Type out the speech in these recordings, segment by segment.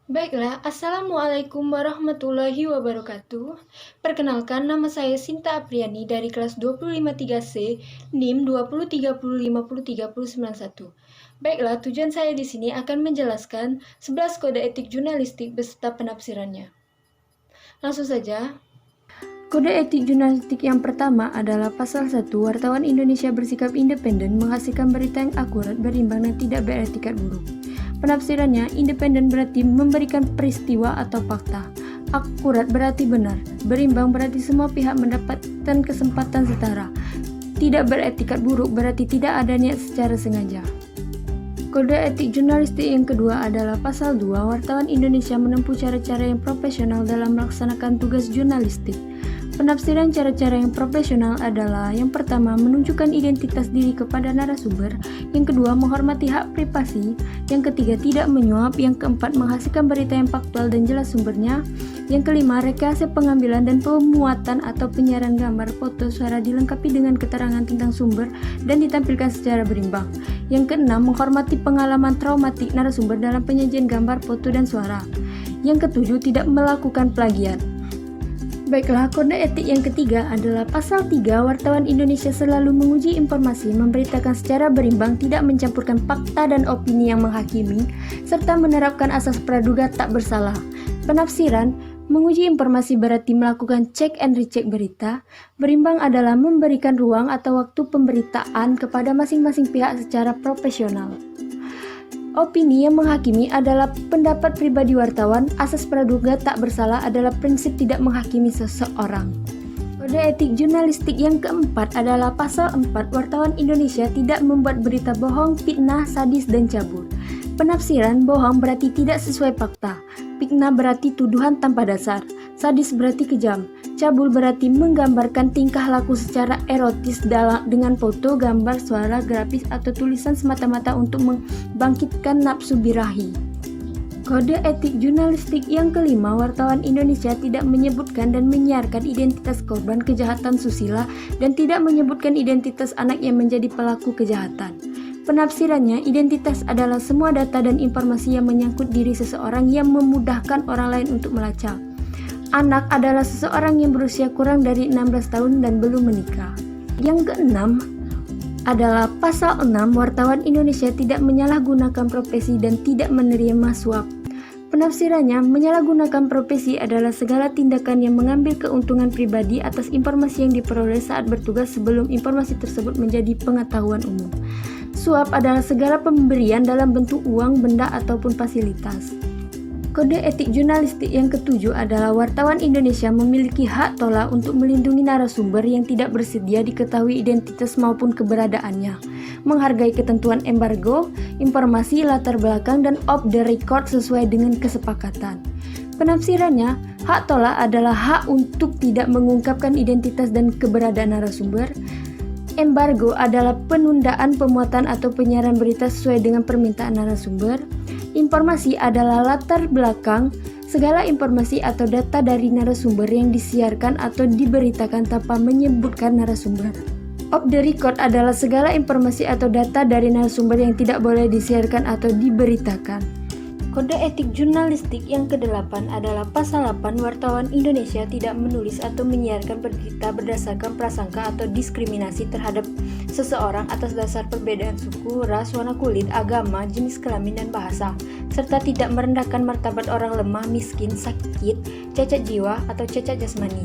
Baiklah, Assalamualaikum warahmatullahi wabarakatuh. Perkenalkan, nama saya Sinta Apriani dari kelas 253C, NIM 2030503091. Baiklah, tujuan saya di sini akan menjelaskan 11 kode etik jurnalistik beserta penafsirannya. Langsung saja. Kode etik jurnalistik yang pertama adalah Pasal 1, wartawan Indonesia bersikap independen menghasilkan berita yang akurat, berimbang, dan tidak beretikat buruk. Penafsirannya, independen berarti memberikan peristiwa atau fakta. Akurat berarti benar. Berimbang berarti semua pihak mendapatkan kesempatan setara. Tidak beretikat buruk berarti tidak ada niat secara sengaja. Kode etik jurnalistik yang kedua adalah Pasal 2, wartawan Indonesia menempuh cara-cara yang profesional dalam melaksanakan tugas jurnalistik. Penafsiran cara-cara yang profesional adalah: yang pertama, menunjukkan identitas diri kepada narasumber; yang kedua, menghormati hak privasi; yang ketiga, tidak menyuap; yang keempat, menghasilkan berita yang faktual dan jelas sumbernya; yang kelima, rekayasa pengambilan dan pemuatan atau penyiaran gambar, foto, suara dilengkapi dengan keterangan tentang sumber dan ditampilkan secara berimbang; yang keenam, menghormati pengalaman traumatik narasumber dalam penyajian gambar, foto, dan suara; yang ketujuh, tidak melakukan plagiat. Baiklah, kode etik yang ketiga adalah Pasal 3, wartawan Indonesia selalu menguji informasi, memberitakan secara berimbang, tidak mencampurkan fakta dan opini yang menghakimi, serta menerapkan asas praduga tak bersalah. Penafsiran, menguji informasi berarti melakukan cek and recheck berita. Berimbang adalah memberikan ruang atau waktu pemberitaan kepada masing-masing pihak secara profesional. Opini yang menghakimi adalah pendapat pribadi wartawan. Asas praduga tak bersalah adalah prinsip tidak menghakimi seseorang. Kode etik jurnalistik yang keempat adalah Pasal 4, wartawan Indonesia tidak membuat berita bohong, fitnah, sadis, dan cabul. Penafsiran, bohong berarti tidak sesuai fakta, fitnah berarti tuduhan tanpa dasar, sadis berarti kejam, cabul berarti menggambarkan tingkah laku secara erotis dengan foto, gambar, suara, grafis, atau tulisan semata-mata untuk membangkitkan nafsu birahi. Kode etik jurnalistik yang kelima, wartawan Indonesia tidak menyebutkan dan menyiarkan identitas korban kejahatan susila dan tidak menyebutkan identitas anak yang menjadi pelaku kejahatan. Penafsirannya, identitas adalah semua data dan informasi yang menyangkut diri seseorang yang memudahkan orang lain untuk melacak. Anak adalah seseorang yang berusia kurang dari 16 tahun dan belum menikah. Yang keenam adalah Pasal 6, wartawan Indonesia tidak menyalahgunakan profesi dan tidak menerima suap. Penafsirannya, menyalahgunakan profesi adalah segala tindakan yang mengambil keuntungan pribadi atas informasi yang diperoleh saat bertugas sebelum informasi tersebut menjadi pengetahuan umum. Suap adalah segala pemberian dalam bentuk uang, benda, ataupun fasilitas. Kode etik jurnalistik yang ketujuh adalah wartawan Indonesia memiliki hak tolak untuk melindungi narasumber yang tidak bersedia diketahui identitas maupun keberadaannya, menghargai ketentuan embargo, informasi latar belakang, dan off the record sesuai dengan kesepakatan. Penafsirannya, hak tolak adalah hak untuk tidak mengungkapkan identitas dan keberadaan narasumber. Embargo adalah penundaan pemuatan atau penyiaran berita sesuai dengan permintaan narasumber. Informasi adalah latar belakang segala informasi atau data dari narasumber yang disiarkan atau diberitakan tanpa menyebutkan narasumber. Off the record adalah segala informasi atau data dari narasumber yang tidak boleh disiarkan atau diberitakan. Kode etik jurnalistik yang kedelapan adalah Pasal 8, wartawan Indonesia tidak menulis atau menyiarkan berita berdasarkan prasangka atau diskriminasi terhadap seseorang atas dasar perbedaan suku, ras, warna kulit, agama, jenis kelamin, dan bahasa, serta tidak merendahkan martabat orang lemah, miskin, sakit, cacat jiwa, atau cacat jasmani.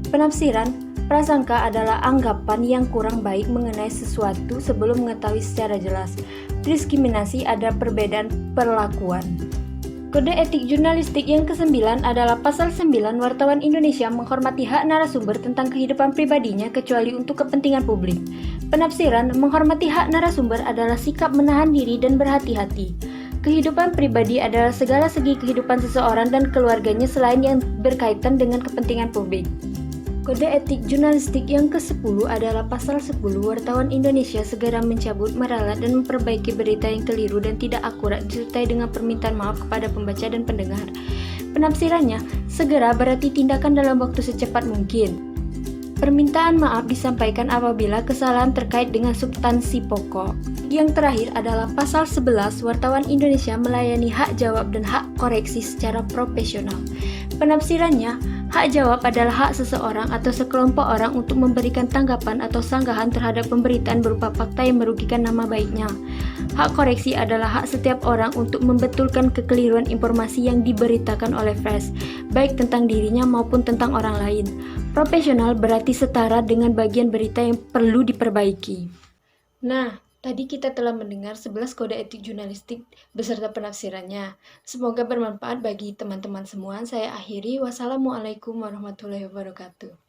Penafsiran, prasangka adalah anggapan yang kurang baik mengenai sesuatu sebelum mengetahui secara jelas. Diskriminasi ada perbedaan perlakuan. Kode etik jurnalistik yang kesembilan adalah Pasal 9, wartawan Indonesia menghormati hak narasumber tentang kehidupan pribadinya kecuali untuk kepentingan publik. Penafsiran, menghormati hak narasumber adalah sikap menahan diri dan berhati-hati. Kehidupan pribadi adalah segala segi kehidupan seseorang dan keluarganya selain yang berkaitan dengan kepentingan publik. Kode etik jurnalistik yang ke-10 adalah Pasal 10, wartawan Indonesia segera mencabut, meralat, dan memperbaiki berita yang keliru dan tidak akurat disertai dengan permintaan maaf kepada pembaca dan pendengar. Penafsirannya, segera berarti tindakan dalam waktu secepat mungkin. Permintaan maaf disampaikan apabila kesalahan terkait dengan substansi pokok. Yang terakhir adalah pasal 11, wartawan Indonesia melayani hak jawab dan hak koreksi secara profesional. Penafsirannya, hak jawab adalah hak seseorang atau sekelompok orang untuk memberikan tanggapan atau sanggahan terhadap pemberitaan berupa fakta yang merugikan nama baiknya. Hak koreksi adalah hak setiap orang untuk membetulkan kekeliruan informasi yang diberitakan oleh pers, baik tentang dirinya maupun tentang orang lain. Profesional berarti setara dengan bagian berita yang perlu diperbaiki. Nah, tadi kita telah mendengar 11 kode etik jurnalistik beserta penafsirannya. Semoga bermanfaat bagi teman-teman semua. Saya akhiri. Wassalamualaikum warahmatullahi wabarakatuh.